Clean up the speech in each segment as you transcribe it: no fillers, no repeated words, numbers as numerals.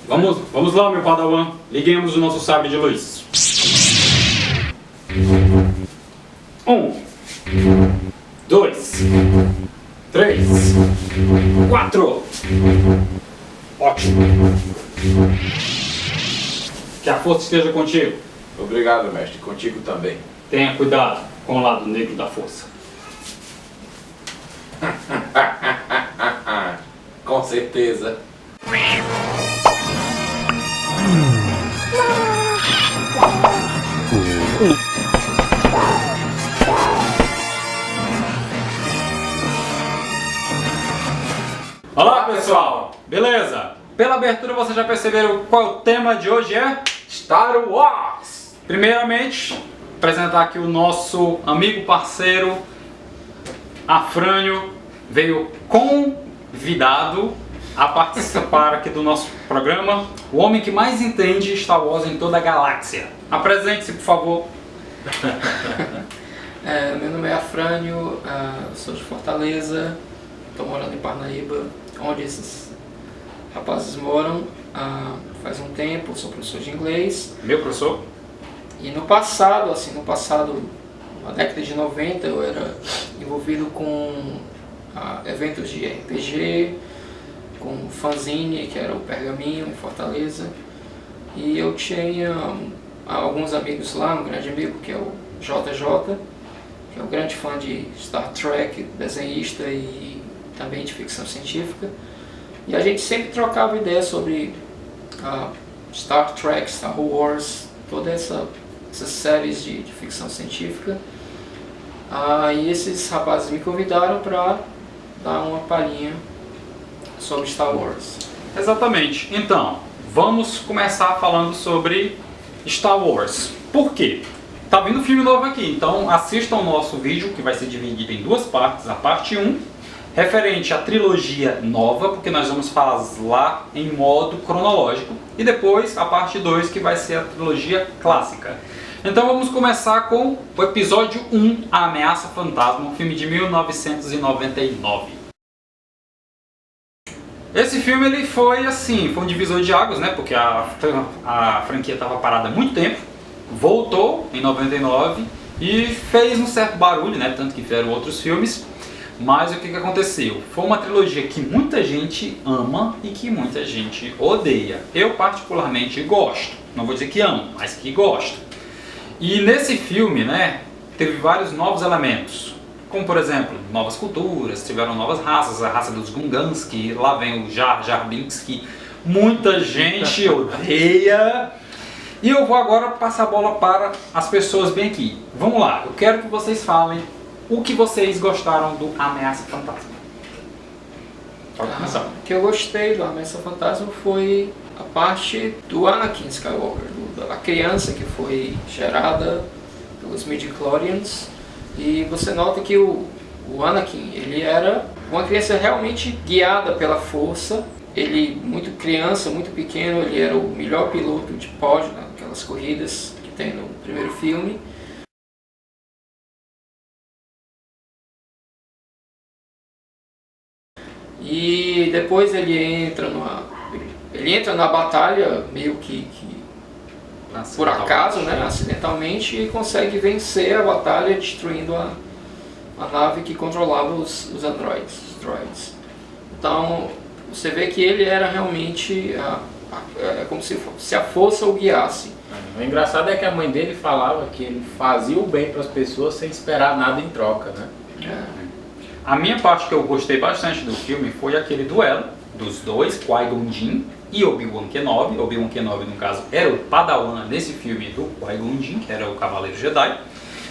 Vamos lá, meu padawan. Liguemos o nosso sabre de luz. 1, 2, 3, 4. Ótimo. Que a força esteja contigo. Obrigado, mestre. Contigo também. Tenha cuidado com o lado negro da força. Com certeza. Olá, pessoal! Beleza? Pela abertura vocês já perceberam qual o tema de hoje é? Star Wars! Primeiramente, apresentar aqui o nosso amigo parceiro Afrânio, veio convidado a participar aqui do nosso programa, o homem que mais entende Star Wars em toda a galáxia. Apresente-se, por favor. Meu nome é Afrânio, sou de Fortaleza, estou morando em Parnaíba, onde esses rapazes moram faz um tempo, sou professor de inglês. Meu professor? E no passado, na década de 90, eu era envolvido com eventos de RPG, com fanzine, que era o Pergaminho, em Fortaleza. E eu tinha alguns amigos lá, um grande amigo que é o JJ, que é um grande fã de Star Trek, desenhista e também de ficção científica. E a gente sempre trocava ideias sobre Star Trek, Star Wars, todas essas séries de ficção científica. E esses rapazes me convidaram para dar uma palhinha sobre Star Wars. Exatamente. Então, vamos começar falando sobre Star Wars. Por quê? Tá vindo um filme novo aqui, então assistam o nosso vídeo, que vai ser dividido em duas partes. A parte 1, referente à trilogia nova, porque nós vamos falar em modo cronológico. E depois a parte 2, que vai ser a trilogia clássica. Então vamos começar com o episódio 1, A Ameaça Fantasma, um filme de 1999. Esse filme ele foi um divisor de águas, né? Porque a franquia estava parada há muito tempo, voltou em 99 e fez um certo barulho, né? Tanto que fizeram outros filmes. Mas o que aconteceu? Foi uma trilogia que muita gente ama e que muita gente odeia. Eu particularmente gosto, não vou dizer que amo, mas que gosto. E nesse filme, né, teve vários novos elementos. Como, por exemplo, novas culturas, tiveram novas raças, a raça dos Gungans, que lá vem o Jar Jar Binks, que muita gente odeia. E eu vou agora passar a bola para as pessoas bem aqui. Vamos lá, eu quero que vocês falem o que vocês gostaram do Ameaça Fantasma. Pode começar. O que eu gostei do Ameaça Fantasma foi a parte do Anakin Skywalker, da criança que foi gerada pelos midi-chlorians. E você nota que o Anakin, ele era uma criança realmente guiada pela força. Ele, muito criança, muito pequeno, ele era o melhor piloto de pódio naquelas corridas que tem no primeiro filme. E depois ele entra na batalha meio que por acaso, né, acidentalmente, e consegue vencer a batalha destruindo a nave que controlava os androids, os droids. Então você vê que ele era realmente como se a força o guiasse. O engraçado é que a mãe dele falava que ele fazia o bem para as pessoas sem esperar nada em troca, né? A minha parte que eu gostei bastante do filme foi aquele duelo dos dois, Qui-Gon Jinn e Obi-Wan Kenobi. Obi-Wan Kenobi, no caso, era o padawan nesse filme do Qui-Gon Jinn, que era o Cavaleiro Jedi,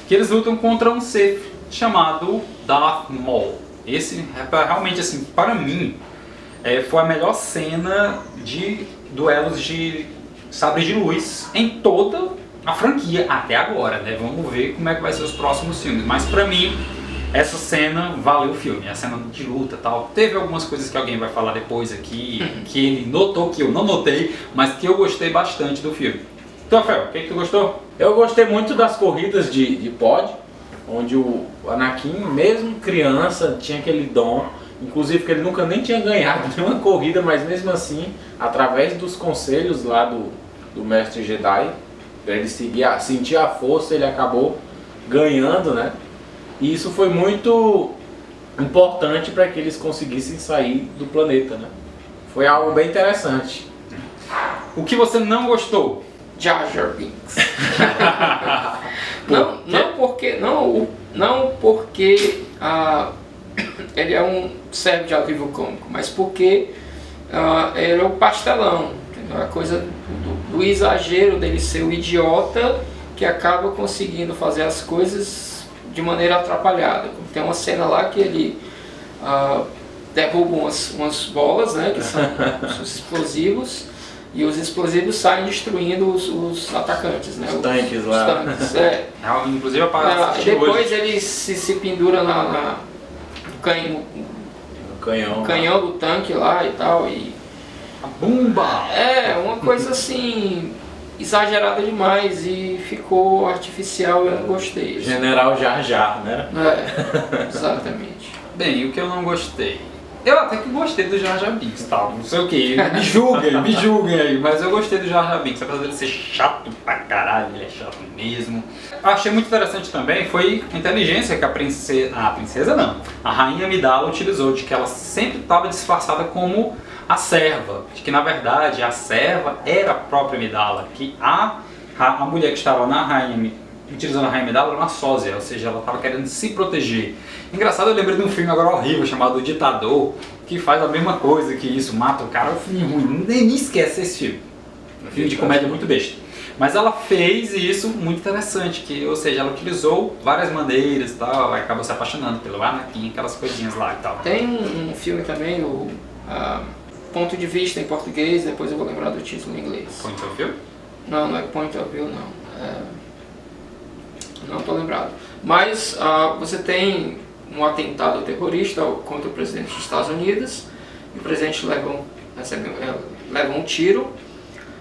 que eles lutam contra um ser chamado Darth Maul. Esse, realmente, assim, para mim, foi a melhor cena de duelos de sabre de luz em toda a franquia até agora, né? Vamos ver como é que vai ser os próximos filmes, mas para mim essa cena valeu o filme, a cena de luta e tal. Teve algumas coisas que alguém vai falar depois aqui, que ele notou, que eu não notei, mas que eu gostei bastante do filme. Então, Rafael, o que tu gostou? Eu gostei muito das corridas de pod, onde o Anakin, mesmo criança, tinha aquele dom Inclusive que ele nunca nem tinha ganhado nenhuma corrida, mas mesmo assim, através dos conselhos lá do mestre Jedi, para ele sentir a força, ele acabou ganhando, né? E isso foi muito importante para que eles conseguissem sair do planeta, né? Foi algo bem interessante. O que você não gostou? Jar Jar Binks. não porque ele é um servo de alívio cômico, mas porque ele é o pastelão, entendeu? A coisa do exagero dele ser o idiota que acaba conseguindo fazer as coisas de maneira atrapalhada. Tem uma cena lá que ele derruba umas bolas, né, que são os explosivos, e os explosivos saem destruindo os atacantes, né? Os tanques lá. Os tanques, é. Inclusive aparece Depois hoje. ele se pendura no canhão do tanque lá e tal. E A bomba! é uma coisa assim exagerada demais e ficou artificial, eu não gostei. General Jar Jar, né? É, exatamente. Bem, o que eu não gostei? Eu até que gostei do Jar Jar Binks, tal, não sei o que, me julguem aí, mas eu gostei do Jar Jar Binks, apesar dele ser chato pra caralho, ele é chato mesmo. Achei muito interessante também, foi a inteligência que a Rainha Amidala utilizou, de que ela sempre estava disfarçada como a serva, de que na verdade a serva era a própria Amidala, que a mulher que estava utilizando a Rainha Amidala era uma sósia, ou seja, ela estava querendo se proteger. Engraçado, eu lembrei de um filme agora horrível chamado O Ditador, que faz a mesma coisa que isso, mata o cara, é um filme ruim, nem esquece esse filme. Um filme de comédia muito besta. Mas ela fez isso muito interessante, que, ou seja, ela utilizou várias maneiras e tal, acabou se apaixonando pelo Anakin, aquelas coisinhas lá e tal. Tem um filme também, o Ponto de Vista em português, depois eu vou lembrar do título em inglês. Point of View? Não é Point of View, não. Não estou lembrado. Mas você tem um atentado terrorista contra o presidente dos Estados Unidos, e o presidente leva um tiro,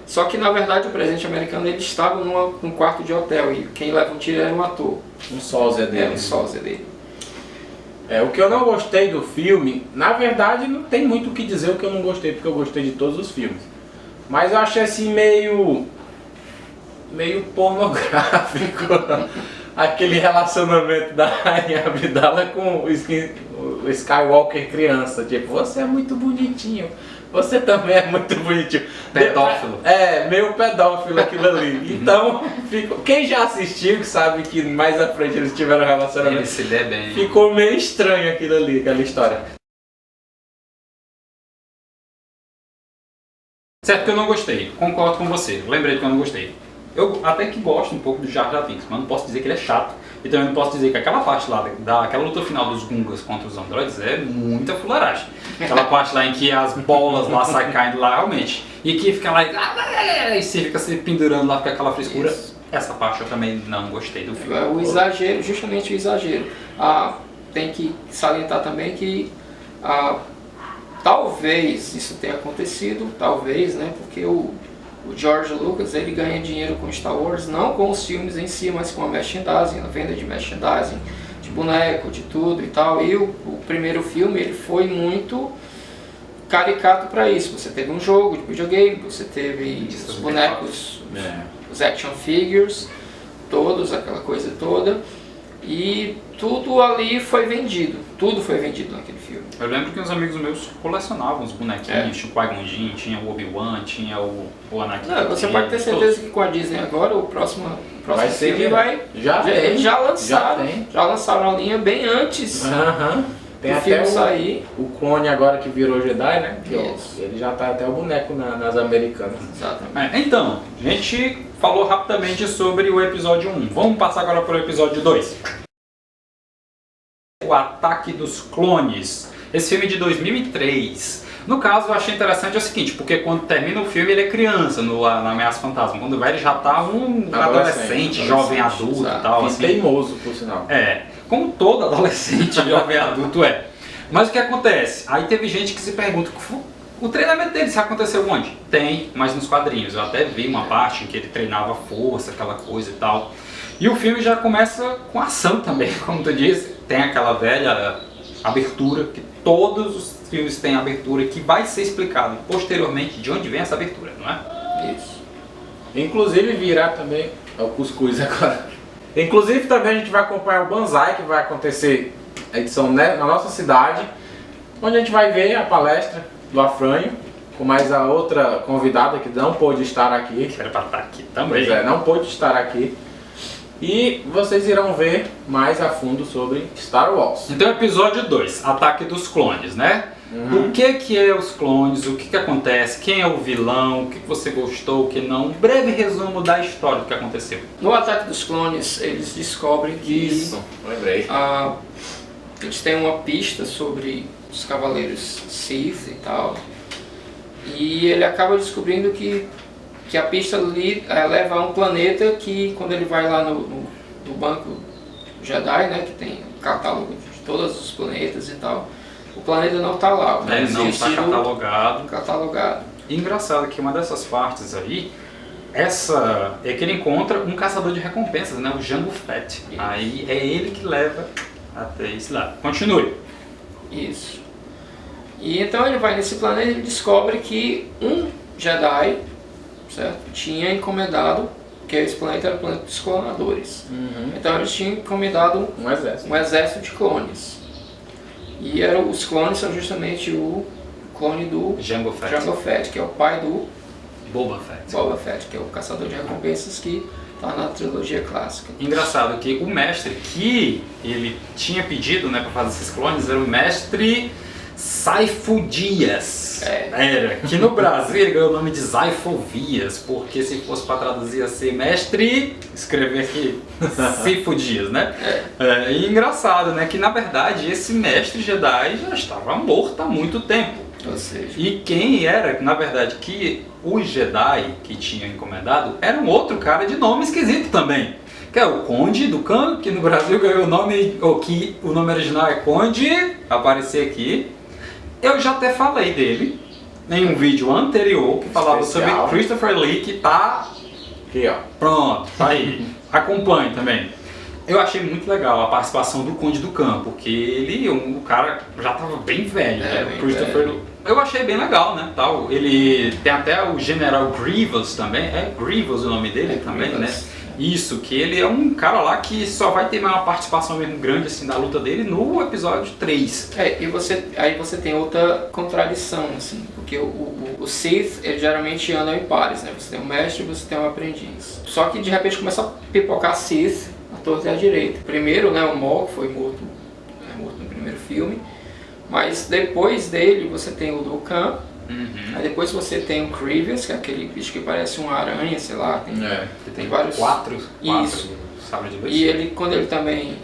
só que na verdade o presidente americano ele estava num quarto de hotel, e quem leva um tiro era um ator. Um sósia dele. Um sósia dele. O que eu não gostei do filme, na verdade não tem muito o que dizer o que eu não gostei, porque eu gostei de todos os filmes. Mas eu achei assim meio pornográfico aquele relacionamento da Rainha Amidala com o Skywalker criança. Tipo, você é muito bonitinho, você também é muito bonitinho. Pedófilo. Meio pedófilo aquilo ali. Então, quem já assistiu sabe que mais à frente eles tiveram um relacionamento. Ele se der bem. Ficou meio estranho aquilo ali, aquela história. Certo que eu não gostei, concordo com você, lembrei que eu não gostei. Eu até que gosto um pouco do Jar Jar Binks, mas não posso dizer que ele é chato. E também não posso dizer que aquela parte lá, daquela luta final dos Gungas contra os androides é muita fularagem. Aquela parte lá em que as bolas lá saem caindo lá, realmente. E que fica lá e você fica se pendurando lá com aquela frescura. Isso. Essa parte eu também não gostei do filme. O exagero, justamente o exagero. Tem que salientar também que talvez isso tenha acontecido, talvez, né, porque o George Lucas ele ganha dinheiro com Star Wars, não com os filmes em si, mas com a merchandising, a venda de merchandising, de boneco, de tudo e tal. E o primeiro filme ele foi muito caricato para isso. Você teve um jogo de videogame, você teve os bonecos, os action figures, todos, aquela coisa toda. E tudo ali foi vendido, tudo foi vendido naquele filme. Eu lembro que uns amigos meus colecionavam os bonequinhos, tinha o Qui-Gon Jinn, tinha o Obi-Wan, tinha o Anakin. Não, você pode ter certeza que com a Disney agora, o próximo filme vai... Eles já lançaram a linha bem antes Tem do até filme sair. O clone agora que virou Jedi, né? Ele já tá até o boneco nas americanas. Exatamente. Então, a gente falou rapidamente sobre o episódio 1. Vamos passar agora para o episódio 2. O Ataque dos Clones. Esse filme de 2003. No caso, eu achei interessante o seguinte, porque quando termina o filme ele é criança na Ameaça Fantasma. Quando vai ele já tá um adolescente, jovem adulto e tal. Assim. Teimoso, por sinal. Como todo adolescente, jovem adulto é. Mas o que acontece? Aí teve gente que se pergunta, o treinamento dele se aconteceu onde? Tem, mas nos quadrinhos. Eu até vi uma parte em que ele treinava força, aquela coisa e tal. E o filme já começa com ação também, como tu disse. Tem aquela velha abertura que todos os filmes têm abertura que vai ser explicado posteriormente de onde vem essa abertura, não é? Isso. Inclusive virá também é o cuscuz agora. Inclusive também a gente vai acompanhar o Banzai, que vai acontecer a edição na nossa cidade, onde a gente vai ver a palestra do Afrânio, com mais a outra convidada que não pôde estar aqui. Que era pra estar aqui também. Pois é, não pôde estar aqui. E vocês irão ver mais a fundo sobre Star Wars. Então, episódio 2, Ataque dos Clones, né? O que é os clones, o que acontece, quem é o vilão, o que você gostou, o que não. Um breve resumo da história do que aconteceu. No Ataque dos Clones, eles descobrem que lembrei. eles têm uma pista sobre os Cavaleiros Sith e tal. E ele acaba descobrindo que a pista leva a um planeta que, quando ele vai lá no banco Jedi, né, que tem um catálogo de todos os planetas e tal, o planeta não está lá. Ele não está catalogado. E engraçado que uma dessas partes aí, é que ele encontra um caçador de recompensas, né, o Jango Fett. Aí é ele que leva até esse lado. Continue. Isso. E então ele vai nesse planeta e descobre que um Jedi, certo, tinha encomendado, que esse planeta era o planeta dos clonadores. Então eles tinham encomendado um exército de clones. E os clones são justamente o clone do Jango Fett, que é o pai do Boba Fett, que é o caçador de recompensas que está na trilogia clássica. Engraçado que o mestre que ele tinha pedido, né, para fazer esses clones era o mestre Saifo Dias. Era. Que no Brasil ele ganhou o nome de Zaifovias, porque se fosse para traduzir ia ser mestre, escrever aqui, Saifo Dias, né? E engraçado, né, que na verdade esse mestre Jedi já estava morto há muito tempo. Ou seja, E quem era, na verdade, que o Jedi que tinha encomendado era um outro cara de nome esquisito também. Que é o Conde do Khan, que no Brasil ganhou o nome, ou que o nome original é Conde, aparecer aqui. Eu já até falei dele em um vídeo anterior que falava sobre Christopher Lee, que tá aqui, ó. Pronto, tá aí. Acompanhe também. Eu achei muito legal a participação do Conde do Khan, porque ele, o cara já tava bem velho, né? bem Christopher velho. Eu achei bem legal, né? Tal. Ele tem até o General Grievous também, é Grievous o nome dele também, Grievous. né? Isso, que ele é um cara lá que só vai ter uma participação mesmo grande assim da luta dele no episódio 3. E aí você tem outra contradição, assim, porque o Sith, ele geralmente anda em pares, né? Você tem um mestre e você tem um aprendiz. Só que de repente começa a pipocar Sith à torta e à direita. Primeiro, né, o Maul, que foi morto no primeiro filme, mas depois dele você tem o Dukan. Aí depois você tem o Grievous, que é aquele bicho que parece uma aranha, sei lá, tem vários... Quatro Isso. sabres de luz. E ele, quando ele também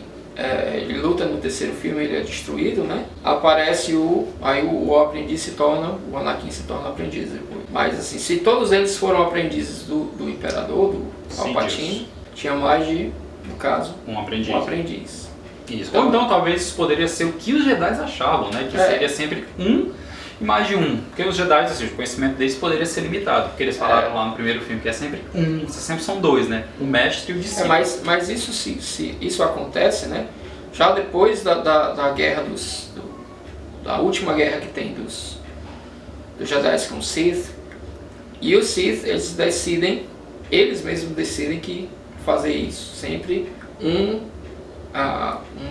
ele luta no terceiro filme, ele é destruído, né? Aparece aí o aprendiz se torna, o Anakin se torna aprendiz depois. Mas assim, se todos eles foram aprendizes do Imperador, do Palpatine, tinha mais de, no caso, um aprendiz. Isso. Então, Ou então talvez isso poderia ser o que os Jedi achavam, né? Que seria sempre um e mais de um. Porque os Jedi, assim, o conhecimento deles poderia ser limitado. Porque eles falaram lá no primeiro filme que é sempre sempre são dois, né? O mestre e o discípulo. Mas isso, se isso acontece, né? Já depois da guerra da última guerra que tem dos Jedi com os Sith, e os Sith, eles mesmos decidem que fazer isso. Sempre um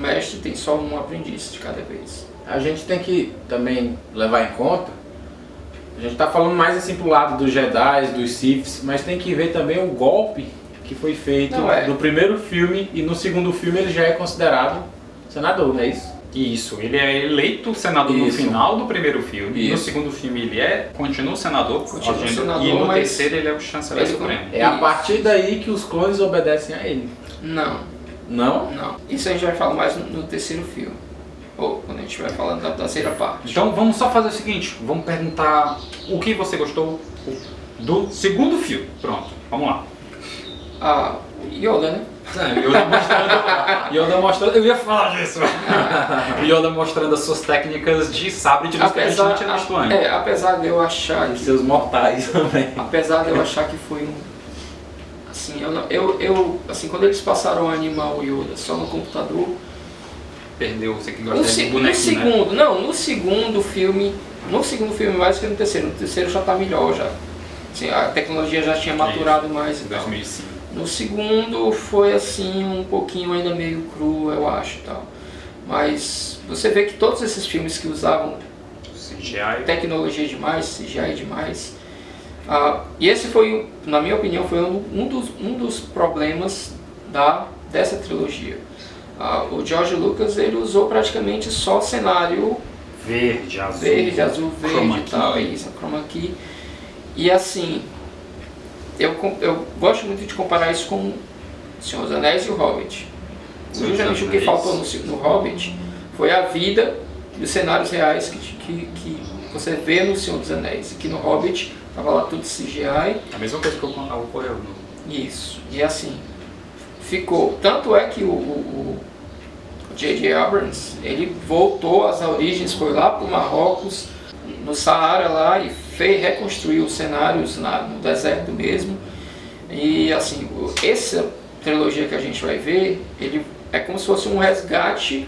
mestre tem só um aprendiz de cada vez. A gente tem que também levar em conta, a gente está falando mais assim pro lado dos Jedi, dos Siths, mas tem que ver também o golpe que foi feito no primeiro filme, e no segundo filme ele já é considerado senador, não é isso? Isso, ele é eleito senador no final do primeiro filme. No segundo filme ele continua senador, e no terceiro ele é o chanceler supremo. É a partir daí que os clones obedecem a ele. Não. Não? Não. Isso a gente vai falar mais no terceiro filme. Ou quando a gente vai falando da terceira parte. Então vamos só fazer o seguinte, vamos perguntar o que você gostou do segundo filme. Pronto, vamos lá. Yoda, né? Yoda mostrando, eu ia falar disso. Yoda mostrando as suas técnicas de sabre de luz que a gente não tinha visto antes. Apesar de eu achar que... seus mortais também. Apesar de eu achar que foi assim, assim, quando eles passaram a animar o Yoda só no computador, perdeu, você que No, gosta se- de no bonequinho, né? segundo, não, no segundo filme mais que no terceiro já tá melhor já. Assim, a tecnologia já tinha maturado mais e Em tal. 2005. No segundo foi assim um pouquinho ainda meio cru, eu acho, e tal. Mas você vê que todos esses filmes que usavam CGI. tecnologia demais, CGI demais, e esse foi, na minha opinião, foi um dos problemas dessa trilogia. O George Lucas ele usou praticamente só cenário Verde, azul. verde, azul, chroma verde e tal, key. isso, chroma key. E assim, eu gosto muito de comparar isso com Senhor dos Anéis e o Hobbit. Senhor dos Justamente o que Anéis. faltou no Hobbit foi a vida dos cenários reais que você vê no Senhor dos Anéis. E que no Hobbit tava lá tudo CGI. A mesma coisa que ocorreu no... Isso. E assim, ficou. Tanto é que o J.J. Abrams, ele voltou às origens, foi lá para o Marrocos, no Saara lá, e reconstruiu os cenários no deserto mesmo. E assim, essa trilogia que a gente vai ver, ele é como se fosse um resgate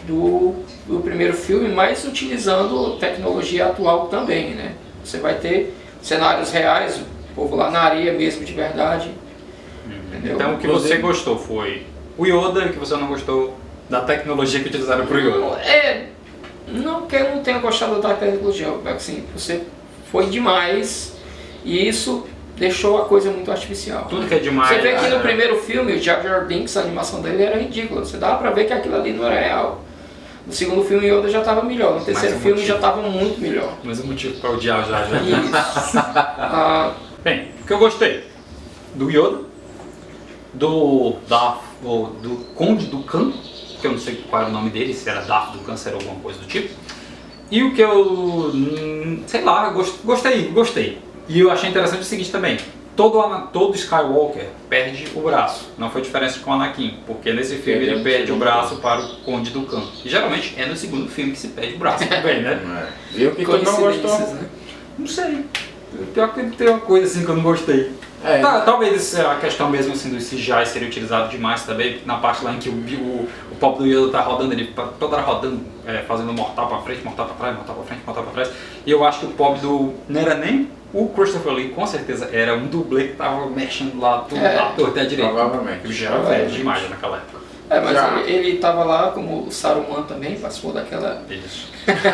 do primeiro filme, mas utilizando tecnologia atual também, né? Você vai ter cenários reais, o povo lá na areia mesmo, de verdade. Entendeu? Então o que você gostou foi o Yoda e o que você não gostou da tecnologia que utilizaram pro Yoda. Não que eu não tenha gostado da tecnologia, assim, você foi demais e isso deixou a coisa muito artificial. Tudo que é demais. Você vê que no primeiro filme, o Jar Jar Binks, a animação dele era ridícula, você dava pra ver que aquilo ali não era real. No segundo filme, Yoda já estava melhor, no terceiro filme já estava muito melhor. Mas o motivo para odiar já. Isso. Bem, o que eu gostei do Yoda, do Conde do Khan, que eu não sei qual era o nome dele, se era Darth do Khan, se era alguma coisa do tipo. E o que eu, sei lá, gostei. E eu achei interessante o seguinte também, todo Skywalker perde o braço, não foi diferença com o Anakin, porque nesse filme ele perde o braço para o Conde do Khan. E geralmente é no segundo filme que se perde o braço também, né? Viu que tu não gostou? Né? Não sei. Pior que tem uma coisa assim que eu não gostei. Talvez a questão mesmo assim dos CGI seria utilizado demais também, na parte lá em que o pobre do Yoda tá rodando, ele toda hora rodando, fazendo mortal pra frente, mortal pra trás, mortal pra frente, mortal pra trás. E eu acho que o pobre não era nem o Christopher Lee, com certeza era um dublê que tava mexendo lá tudo, à torta e à direita. Provavelmente. Ele já era velho demais naquela época. Mas ele tava lá como o Saruman também, participou daquela... Isso.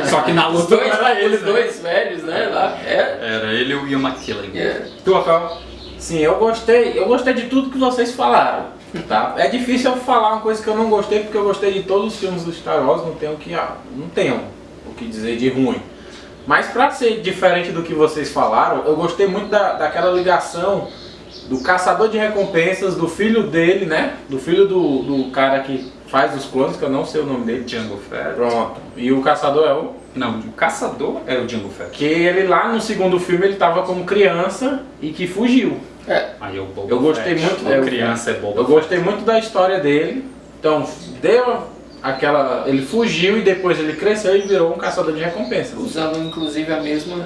Só que na luta Os dois velhos, né? Lá. Era ele e o Ian McKellen. Tu, Rafael? Sim, eu gostei de tudo que vocês falaram, tá? É difícil eu falar uma coisa que eu não gostei, porque eu gostei de todos os filmes do Star Wars, não tenho o que dizer de ruim. Mas pra ser diferente do que vocês falaram, eu gostei muito daquela ligação do caçador de recompensas, do filho dele, né? Do filho do cara que faz os clones, que eu não sei o nome dele. Jango Fett. Pronto. E o caçador é o... Não, o caçador é o Jango Fett. Que ele lá no segundo filme ele tava como criança e que fugiu. Aí é o Boba Eu gostei Fett. muito, A criança é Boba Eu gostei muito da história dele. Então, ele fugiu e depois ele cresceu e virou um caçador de recompensas. usando inclusive a mesma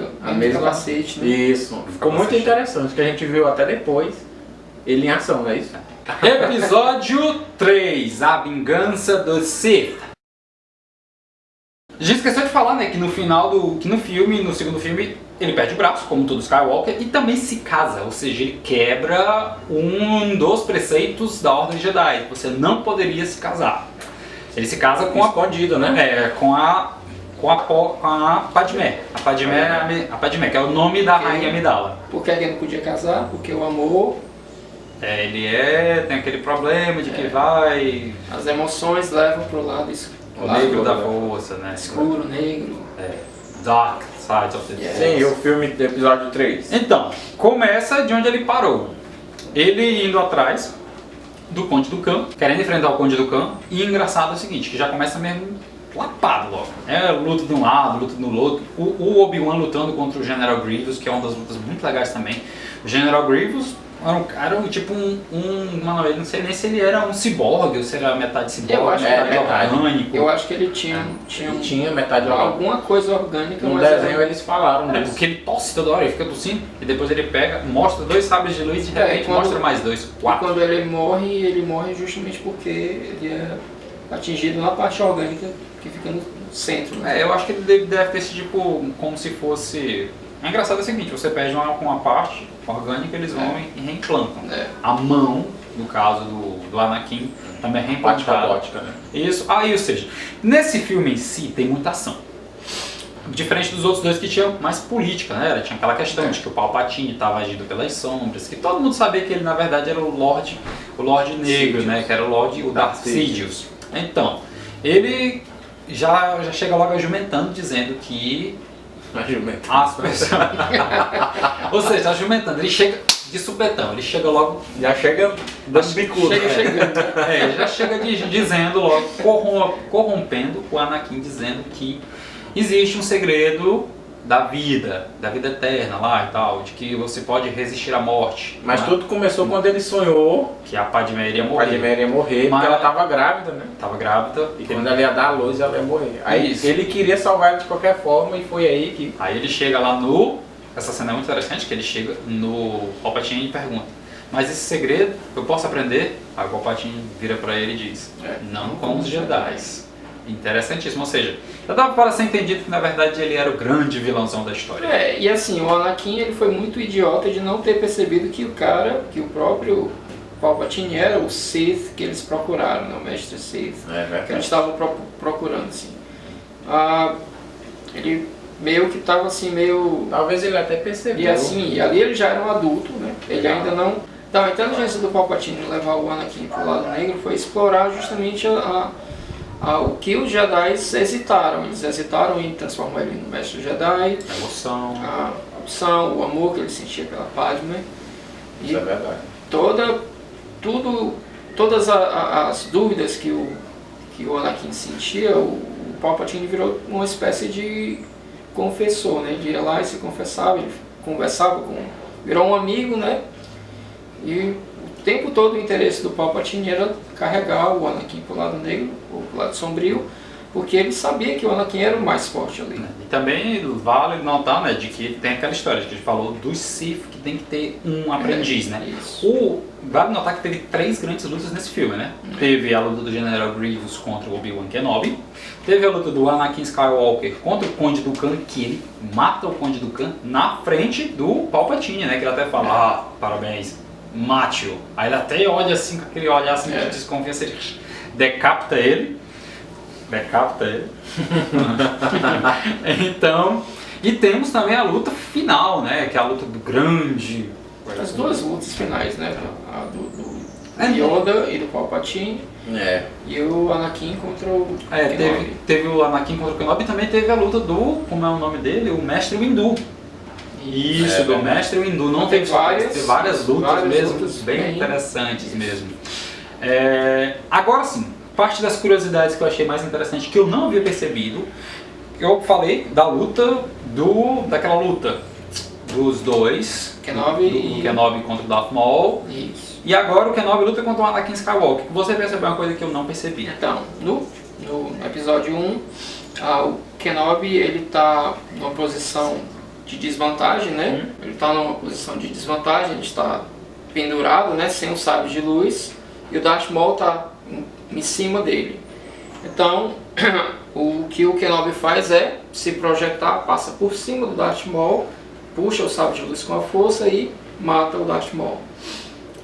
capacete, né? Isso. Ficou muito interessante, que a gente viu até depois ele em ação, não é isso? Episódio 3, A Vingança do Sith. A gente esqueceu de falar, né, que no segundo filme, ele perde o braço, como todo Skywalker, e também se casa, ou seja, ele quebra um dos preceitos da Ordem Jedi. Você não poderia se casar. Ele se casa com Escondido, né? com a Padmé. A Padmé, que é o nome da Rainha Amidala. Por que ele não podia casar? Porque o amor, Ele tem aquele problema de que vai... as emoções levam pro lado O negro da força, né? escuro, negro. Dark Side of the Force. Sim, o filme do episódio 3. Então, começa de onde ele parou. Ele indo atrás do Conde do Khan, querendo enfrentar o Conde do Khan. E engraçado é o seguinte, que já começa mesmo lapado logo. Luta de um lado, luta do outro. O Obi-Wan lutando contra o General Grievous, que é uma das lutas muito legais também. O General Grievous era um cara, tipo mano, eu não sei nem se ele era um ciborgue ou se era metade ciborgue, Eu acho que metade era orgânico. Eu acho que ele tinha metade alguma coisa orgânica, No mas desenho eles falaram disso. Porque ele tosse toda hora, ele fica tossindo, e depois ele pega, mostra 2 sabres de luz e de repente quando- mostra mais 2, E 4. quando ele morre justamente porque ele é atingido na parte orgânica que fica no centro. Né? Eu acho que ele deve ter esse tipo, como se fosse... É engraçado o seguinte, você perde uma parte orgânica, eles vão e reimplantam. A mão, no caso do Anakin, também é Parte reimplantada. robótica, né? Isso, aí, ou seja, nesse filme em si tem muita ação. Diferente dos outros dois que tinham mais política, né? Tinha aquela questão de que o Palpatine estava agindo pelas sombras, que todo mundo sabia que ele na verdade era o Lorde Negro, Sidious. né? Que era o Darth Sidious. Então, ele já chega logo argumentando, dizendo que as pessoas... Ou seja, argumentando, ele chega de supetão, ele chega logo... Já chega dando bicudo. Chega chegando. Ele já chega dizendo logo, corrompendo o Anakin, dizendo que existe um segredo da vida eterna lá e tal, de que você pode resistir à morte. Mas né? tudo começou quando ele sonhou Que a Padmé iria que a morrer. Padmé ia morrer, Mas- porque ela tava grávida, né? Tava grávida. E quando ela ia dar a luz, ela ia morrer. Aí Isso. ele queria salvar ela de qualquer forma e foi aí que... Aí ele chega lá no... Essa cena é muito interessante, que ele chega no Palpatine e pergunta: mas esse segredo eu posso aprender? Aí o Palpatine vira pra ele e diz: não com os Jedi. Interessantíssimo, ou seja, já dava para ser entendido que na verdade ele era o grande vilãozão da história. E assim, o Anakin ele foi muito idiota de não ter percebido que o próprio Palpatine era o Sith que eles procuraram, né? O mestre Sith, É que eles verdade. estavam procurando, assim. Ele meio que estava assim, meio... Talvez ele até percebeu. E assim, e ali ele já era um adulto, né? Ele ainda não... Então, a inteligência do Palpatine de levar o Anakin pro lado negro foi explorar justamente o que os Jedi hesitaram. Eles hesitaram em transformar ele no mestre Jedi, A emoção. a opção, o amor que ele sentia pela Padmé. Isso é verdade. Todas as dúvidas que o Anakin sentia, o Palpatine virou uma espécie de confessor, né? Ele ia lá e se confessava, ele conversava virou um amigo, né? E o tempo todo o interesse do Palpatine era carregar o Anakin pro lado negro, ou pro lado sombrio, porque ele sabia que o Anakin era o mais forte ali. E também vale notar, né, de que tem aquela história que a gente falou dos Sith, que tem que ter um aprendiz, né? Isso. Vale notar que teve 3 grandes lutas nesse filme, né? Teve a luta do General Grievous contra o Obi-Wan Kenobi, teve a luta do Anakin Skywalker contra o Conde Dooku, que ele mata o Conde Dooku na frente do Palpatine, né? Que ele até fala: parabéns, mate-o. Aí ele até olha assim, com aquele olhar assim de desconfiança, ele decapita ele. Então, e temos também a luta final, né? Que é a luta do grande... As duas lutas finais, né? A do Yoda e do Palpatine, e o Anakin contra o Kenobi. Teve o Anakin contra o Kenobi e também teve a luta do, como é o nome dele? O Mestre Windu. Isso, do Mestre Windu. Não Tem teve várias lutas mesmo, lutas bem interessantes mesmo. Agora sim, parte das curiosidades que eu achei mais interessante, que eu não havia percebido, eu falei da luta daquela luta dos dois, Kenobi do Kenobi contra o Darth Maul. Isso. E agora o Kenobi luta contra o Anakin Skywalker. Você percebeu uma coisa que eu não percebi. Então, no episódio 1, o Kenobi ele tá numa posição de desvantagem, né? Ele está numa posição de desvantagem, ele está pendurado, né? Sem o sabre de luz, e o Darth Maul está em cima dele. Então, o que o Kenobi faz é se projetar, passa por cima do Darth Maul, puxa o sabre de luz com a força e mata o Darth Maul.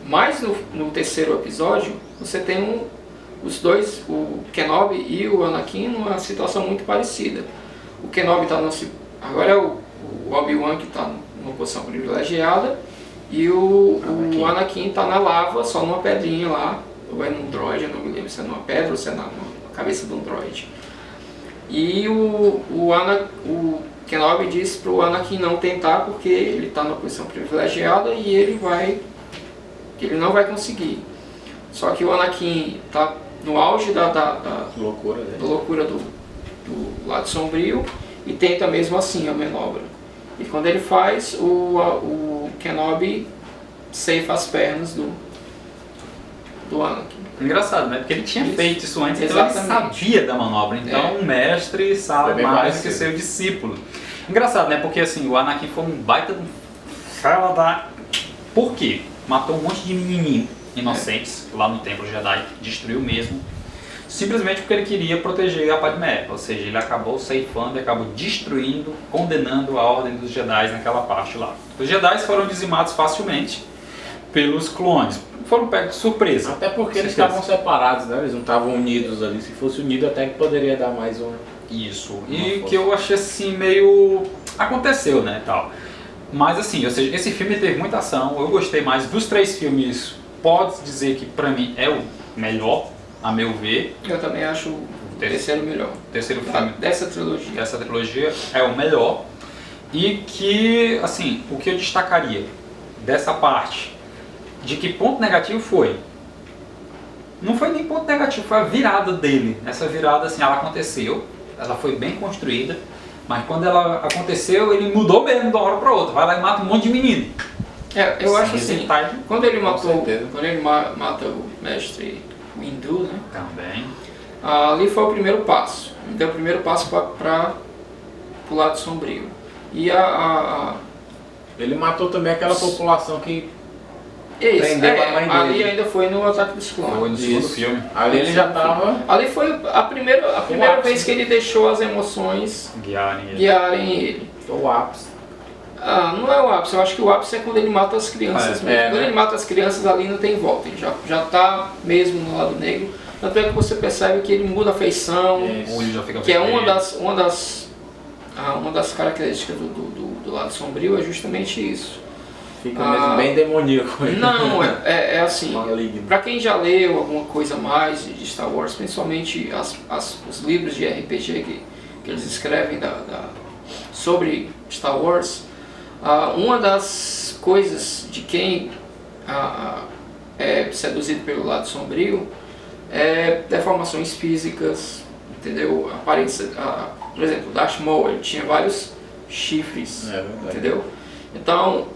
Mas no terceiro episódio, você tem os dois, o Kenobi e o Anakin, numa situação muito parecida. O Kenobi está agora é o Obi-Wan que está numa posição privilegiada, e o Anakin está na lava, só numa pedrinha lá, ou é num droid, eu não me lembro se é numa pedra ou se é na cabeça de um droid. E o Kenobi diz para o Anakin não tentar, porque ele está numa posição privilegiada e ele não vai conseguir. Só que o Anakin está no auge da Loucura dele. loucura do lado sombrio e tenta mesmo assim a manobra. E quando ele faz, o Kenobi ceifa as pernas do Anakin. Engraçado, né? Porque ele tinha Isso. feito isso antes, então ele Exatamente. sabia da manobra. Então o mestre Foi sabe bem mais parecido. que seu discípulo. Engraçado, né? Porque assim, o Anakin foi um baita de um fela da... Por quê? Matou um monte de menininho inocentes lá no Templo Jedi, destruiu mesmo. simplesmente porque ele queria proteger a Padmé, ou seja, ele acabou ceifando e acabou destruindo, condenando a Ordem dos Jedi naquela parte lá. Os Jedi foram dizimados facilmente pelos clones, foram pegos de surpresa. Até porque eles estavam separados, né? Eles não estavam unidos ali. Se fosse unido até que poderia dar mais um. Isso, e que eu achei assim meio... aconteceu, né, tal. Mas assim, ou seja, esse filme teve muita ação, eu gostei mais dos 3 filmes, pode dizer que pra mim é o melhor, a meu ver. Eu também acho o terceiro melhor. O terceiro filme Dessa trilogia. dessa trilogia é o melhor. E que, assim, o que eu destacaria dessa parte, de que ponto negativo foi? Não foi nem ponto negativo, foi a virada dele. Essa virada, assim, ela aconteceu, ela foi bem construída, mas quando ela aconteceu, ele mudou mesmo de uma hora para outra. Vai lá e mata um monte de menino. Eu acho Sem assim, hesitar. quando ele Com certeza. mata o mestre Windu, né? Também. Ali foi o primeiro passo. Deu o primeiro passo para o lado sombrio. E Ele matou também aquela população que isso, prendeu a mãe ali dele. ainda foi no Ataque dos Foi Clones. no segundo Isso. filme. Ali ele já tava. Ali foi a primeira ápice. vez que ele deixou as emoções Guiarem ele. guiarem ele. O ápice. Não é o ápice, eu acho que o ápice é quando ele mata as crianças mesmo. Quando né? ele mata as crianças ali não tem volta, ele já tá mesmo no lado negro. Tanto é que você percebe que ele muda a feição, Isso. O olho já fica que é vermelho. uma das características do lado sombrio é justamente isso. Fica mesmo bem demoníaco. Não, é assim, Maligno. pra quem já leu alguma coisa a mais de Star Wars, principalmente os livros de RPG que eles escrevem sobre Star Wars, uma das coisas de quem é seduzido pelo lado sombrio é deformações físicas, entendeu? Aparência, por exemplo, Darth Maul, ele tinha vários chifres, É verdade. entendeu? Então,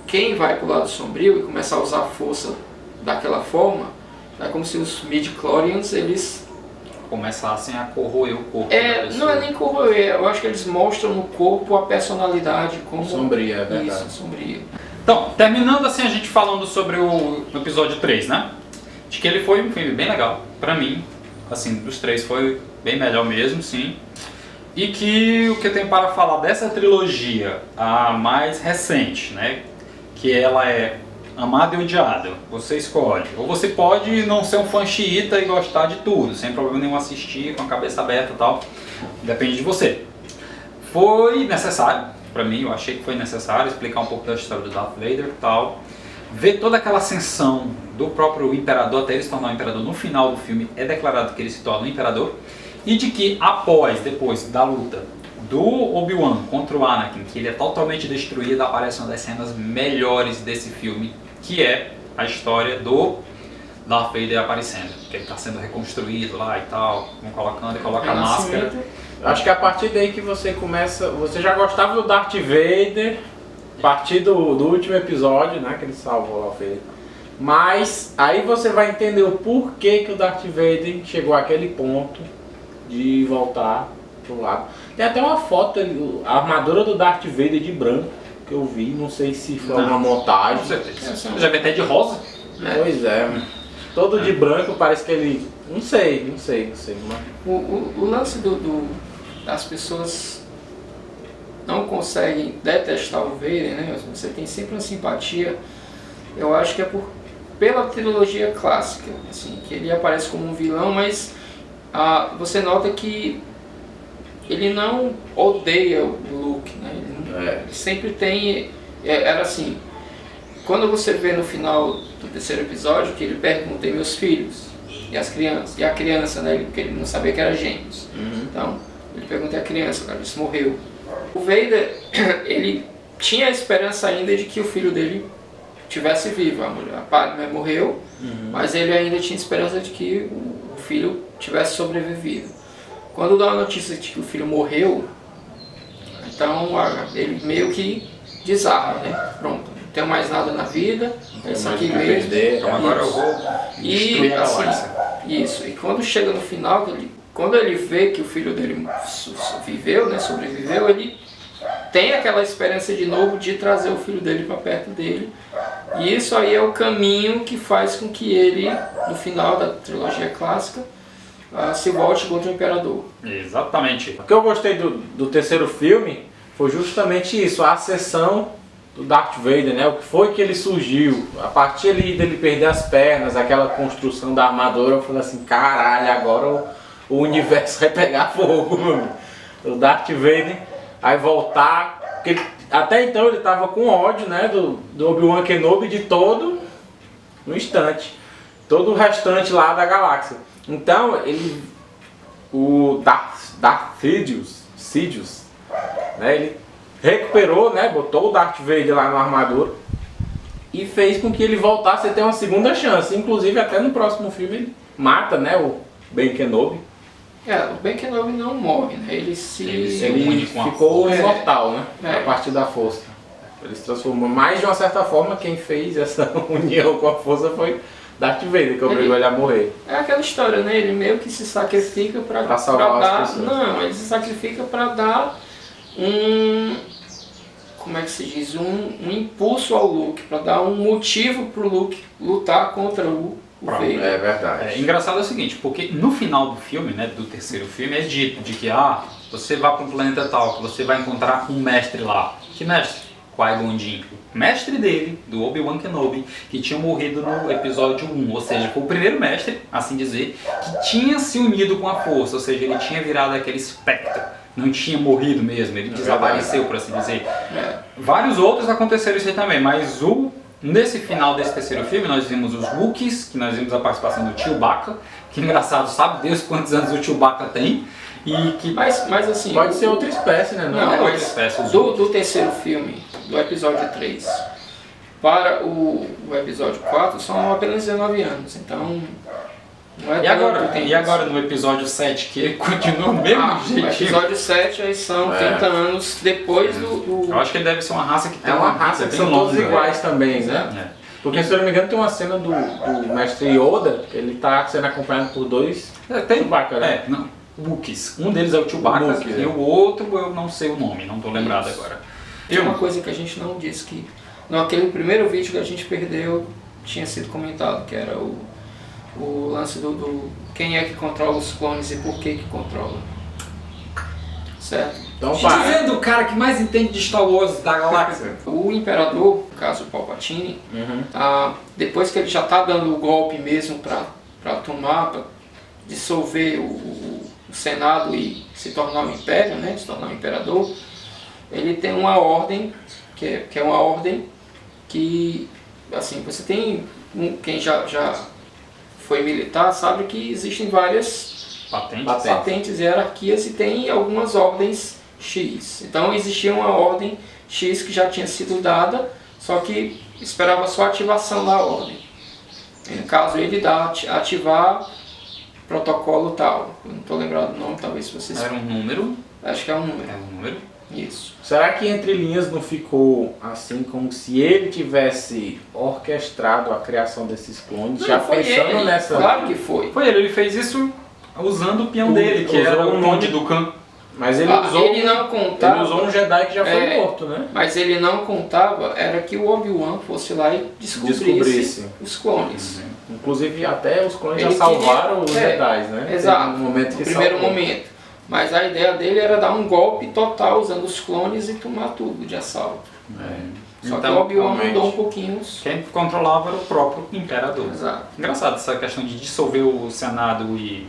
quem vai pro lado sombrio e começa a usar a força daquela forma, é como se os midi-chlorians, eles... Começassem a corroer o corpo da pessoa. não é nem corroer, eu acho que eles mostram no corpo a personalidade como... Sombria, é verdade. Isso, sombria. Então, terminando assim a gente falando sobre o episódio 3, né? Acho que ele foi um filme bem legal, pra mim. Assim, dos 3 foi bem melhor mesmo, sim. E que o que eu tenho para falar dessa trilogia, a mais recente, né? Que ela é amada e odiada, você escolhe. Ou você pode não ser um fã xiita e gostar de tudo, sem problema nenhum assistir, com a cabeça aberta e tal. Depende de você. Foi necessário, pra mim, eu achei que foi necessário explicar um pouco da história do Darth Vader e tal. Ver toda aquela ascensão do próprio imperador até ele se tornar um imperador. No final do filme é declarado que ele se torna um imperador. E de que depois da luta do Obi-Wan contra o Anakin, que ele é totalmente destruído, aparece uma das cenas melhores desse filme, que é a história do Darth Vader aparecendo. Que ele está sendo reconstruído lá e tal, vão colocando e coloca a máscara. Acho que é a partir daí que você começa. Você já gostava do Darth Vader, a partir do último episódio, né? Que ele salvou lá o Vader. Mas aí você vai entender o porquê que o Darth Vader chegou àquele ponto de voltar pro lado. Tem até uma foto, a armadura do Darth Vader de branco, que eu vi, não sei se foi uma montagem. Com certeza. Já vê até de rosa. Pois é, todo de branco, parece que ele... Não sei. Mas... O lance das pessoas não conseguem detestar o Vader, né? Você tem sempre uma simpatia. Eu acho que é pela trilogia clássica, assim, que ele aparece como um vilão, mas você nota que ele não odeia o Luke, né? Ele sempre tem... Era assim, quando você vê no final do terceiro episódio que ele pergunta: e meus filhos? E as crianças? E a criança, né? Porque ele não sabia que era gêmeos. Então, ele pergunta: e a criança? Cara, isso morreu. O Vader, ele tinha a esperança ainda de que o filho dele tivesse vivo. A Padmé morreu, mas ele ainda tinha esperança de que o filho tivesse sobrevivido. Quando dá a notícia de que o filho morreu, então ele meio que desarma, né? Pronto, não tenho mais nada na vida, é isso aqui mesmo. Então agora eu vou destruir a galáxia. Isso, e quando chega no final, quando ele vê que o filho dele viveu, né, sobreviveu, ele tem aquela esperança de novo de trazer o filho dele para perto dele E isso aí é o caminho que faz com que ele, no final da trilogia clássica, se volte contra o Imperador. Exatamente. O que eu gostei do terceiro filme foi justamente isso, a ascensão do Darth Vader, né? O que foi que ele surgiu? A partir ali dele perder as pernas, aquela construção da armadura, eu falei assim, caralho, agora o universo vai pegar fogo, mano. O Darth Vader vai voltar, porque até então ele tava com ódio, né, do Obi-Wan Kenobi de todo no instante, todo o restante lá da galáxia. Então o Darth Sidious, né, ele recuperou, né, botou o Darth Vader lá no armador e fez com que ele voltasse a ter uma segunda chance. Inclusive até no próximo filme ele mata, né, o Ben Kenobi. O Ben Kenobi não morre, né? Ele une com a ficou força. imortal, né, É. a partir da força. Ele se transformou. Mas de uma certa forma quem fez essa união com a força foi Darth Vader, que obrigou ele a morrer. É aquela história, né? Ele meio que se sacrifica Pra salvar as dar... pessoas. Não, ele se sacrifica para dar como é que se diz? Um impulso ao Luke, para dar um motivo pro Luke lutar contra o Vader. É verdade. Engraçado é o seguinte, porque no final do filme, né, do terceiro filme, é dito de que você vai para um planeta tal, que você vai encontrar um mestre lá. Que mestre? Qui-Gon Jinn, o mestre dele, do Obi-Wan Kenobi, que tinha morrido no episódio 1, ou seja, foi o primeiro mestre, assim dizer, que tinha se unido com a força, ou seja, ele tinha virado aquele espectro, não tinha morrido mesmo, ele desapareceu, por assim dizer. Vários outros aconteceram isso aí também, mas nesse final desse terceiro filme nós vimos os Wookiees, que nós vimos a participação do Chewbacca, que engraçado, sabe Deus quantos anos o Chewbacca tem, e que... Mas assim... Pode ser outra espécie, né? Não, é outra mas espécie, os do terceiro filme, do episódio 3, para o episódio 4, são apenas 19 anos, então... Não é tanto tempo. E agora no episódio 7, que ele continua o mesmo No jeitinho? episódio 7 aí são 30 anos depois do... Eu acho que ele deve ser uma raça que tem É uma raça que bem são todos longa, iguais também, né? É. Porque se eu não me engano tem uma cena do mestre Yoda, ele tá sendo acompanhado por dois Tem Chewbacca, né? não. Wookiees. Um deles é o Chewbacca Wookiee, e o outro eu não sei o nome, não tô lembrado Isso. agora. Tem uma coisa que a gente não disse, que naquele primeiro vídeo que a gente perdeu tinha sido comentado, que era o lance do quem é que controla os clones e por que controla. Certo? Então Te dizendo o cara que mais entende de Star Wars da galáxia. O Imperador, no caso o Palpatine, Uhum. depois que ele já está dando o golpe mesmo para tomar, para dissolver o Senado e se tornar um império, né, se tornar um imperador, ele tem uma ordem, que é uma ordem que, assim, você tem, quem já foi militar sabe que existem várias patentes e hierarquias e tem algumas ordens X. Então existia uma ordem X que já tinha sido dada, só que esperava só a ativação da ordem. E no caso ele dá ativar protocolo tal. Eu não estou lembrado do nome, talvez vocês... Era um número. Acho que é um número. É um número. Isso. Será que entre linhas não ficou assim como se ele tivesse orquestrado a criação desses clones, Não, já foi pensando ele. nessa... Claro que foi. Foi ele fez isso usando o peão dele, que Usou era um o Conde do Khan. Mas ele Ele não contava... ele usou um Jedi que já foi É. morto, né? Mas ele não contava, era que o Obi-Wan fosse lá e descobrisse os clones. Inclusive até os clones já Ele salvaram queria- os Jedi, né? Exato, Teve um momento no que primeiro salvou. momento. Mas a ideia dele era dar um golpe total usando os clones e tomar tudo de assalto. Só que o Obi-Wan realmente, mudou um pouquinho os... Quem controlava era o próprio Imperador. Exato. Engraçado essa questão de dissolver o Senado e...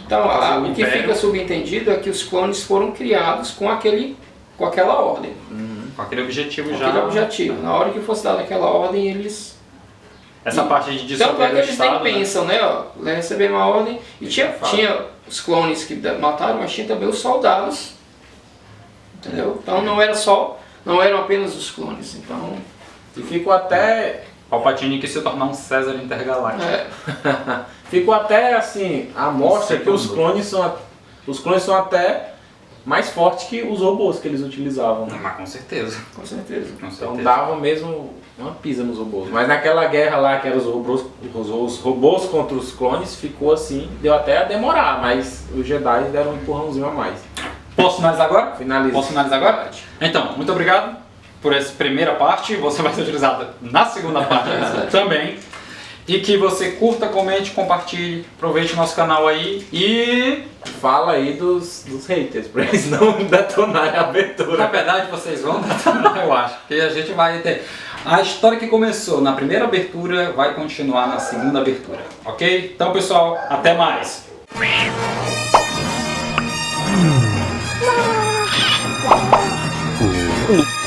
Então, fazer o o que Império. fica subentendido é que os clones foram criados com aquela ordem, com aquele objetivo com já... aquele objetivo. Na hora que fosse dada aquela ordem, eles... Essa parte de Tanto é dissolver que o eles nem Estado, né? pensam, né? Ó, receberam uma ordem e tinha os clones que mataram, mas tinha também os soldados. Entendeu? Então não eram apenas os clones. Então, E ficou até... Palpatine quis se tornar um César intergaláctico. Ficou até assim, a mostra que os clones são até mais fortes que os robôs que eles utilizavam. Né? Mas com certeza. com certeza. Com Então certeza. dava mesmo uma pisa nos robôs. Mas naquela guerra lá que eram os robôs contra os clones, ficou assim, deu até a demorar, mas os Jedi deram um empurrãozinho a mais. Posso finalizar agora? Finaliza. Posso finalizar agora? Então, muito obrigado. por essa primeira parte, você vai ser utilizada na segunda parte também. E que você curta, comente, compartilhe, aproveite o nosso canal aí e... Fala aí dos haters, pra eles não detonarem a abertura. Na verdade, vocês vão detonar, eu acho. Porque a gente vai ter... A história que começou na primeira abertura vai continuar na segunda abertura, ok? Então, pessoal, até mais! Ooh.